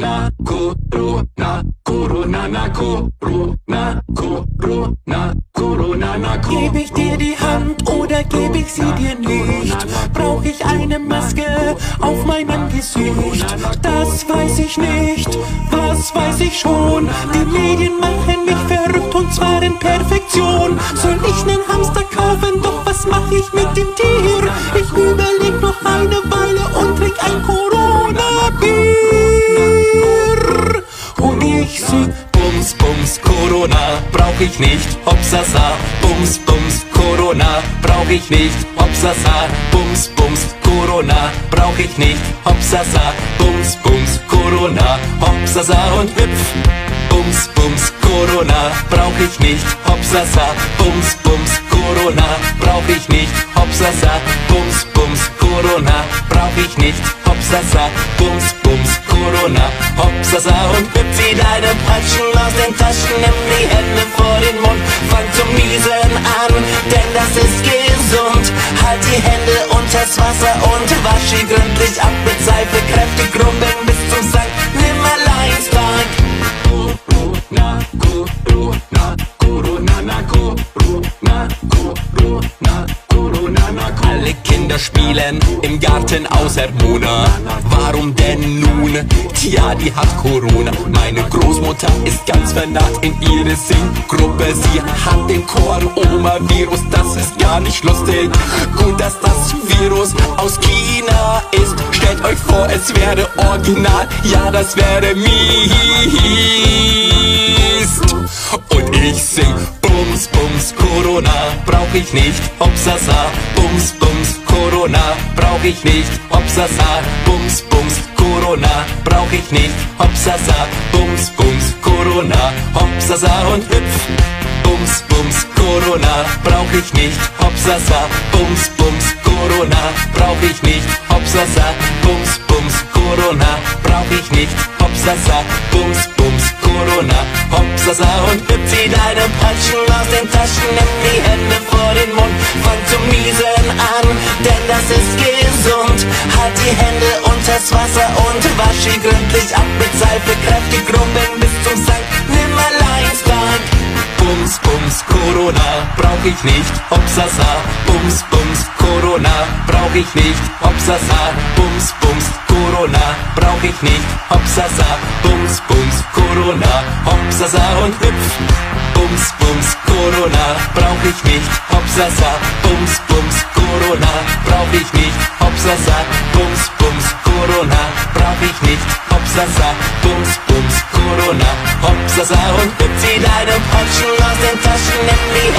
Corona, Corona, Corona, na Corona, Corona, Corona, na Corona. Geb ich dir die Hand oder geb ich sie dir nicht? Brauch ich eine Maske auf meinem Gesicht? Das weiß ich nicht, was weiß ich schon? Die Medien machen mich verrückt und zwar in Perfektion. Soll ich nen Hamster kaufen, doch was mach ich mit dem Tier? Ich überleg noch eine Weile und trink ein Corona-Bier. Und ich sing Bums, Bums, Corona, brauch ich nicht, hopsasa. Bums, Bums, Corona, brauch ich nicht, hopsasa. Bums, Bums, Corona, brauch ich nicht, hopsasa. Bums, Bums, Corona, hopsasa und hüpf. Bums, Bums, Corona, brauch ich nicht, hopsasa. Bums, Bums, Corona, brauch ich nicht, hopsasa. Bums, Bums, Corona, brauch ich nicht, hopsasa. Bums, Bums, Corona, hopsasa und hüpf. Zieh deine Patschen aus den Taschen, nimm die Hände vor den Mund, fang zum Niesen an, denn das ist gesund. Halt die Hände unters Wasser und wasch sie gründlich ab mit Seife, kräftig rubbeln bis zum Sankt Nimmerleinstag. Corona, Corona, Corona, na Corona, Corona, Corona, na Corona. Alle Kinder spielen im Garten außer Mona. Warum denn nun? Tja, die hat Corona. Meine Großmutter ist ganz vernarrt in ihre Singgruppe. Sie hat den Corona-Virus, das ist gar nicht lustig. Gut, dass das Virus aus China ist. Stellt euch vor, es wäre original. Ja, das wäre mies. Und ich sing Bums, Bums, Corona, brauch ich nicht, hopsasa. Bums, Bums, Corona, brauch ich nicht, hopsasa. Bums, Bums, Corona, brauch ich nicht, hopsasa. Bums, Bums, Corona, hopsasa und hüpf. Bums, Bums, Corona, brauch ich nicht, hopsasa. Bums, Bums, Corona, brauch ich nicht, hopsasa. Bums, Bums, Corona, brauch ich nicht, hopsasa. Bums, Bums, Corona, hopsasa und hüpf. Zieh deine Patschen aus den Taschen, nimm die Hände vor den Mund, fang zum Niesen an, denn das ist gesund. Halt die Hände unters Wasser und wasch sie gründlich ab mit Seife, kräftig rubbeln bis zum Sankt Nimmerleinstag. Bums, Bums, Corona, brauch ich nicht, hopsasa. Bums, Bums, Corona, brauch ich nicht, hopsasa. Bums, Bums, Corona, brauch ich nicht, hopsasa. Bums, Bums, Corona, hopsasa und hüpf. Bums, Bums, Corona, brauch ich nicht, hopsasa. Bums, Bums, Corona, brauch ich nicht, hopsasa. Bums, Bums, Corona, brauch ich nicht, hopsasa. Bums, Bums, Corona, hopsasa und hüpf. Zieh deine Patschen aus den Taschen, nimm die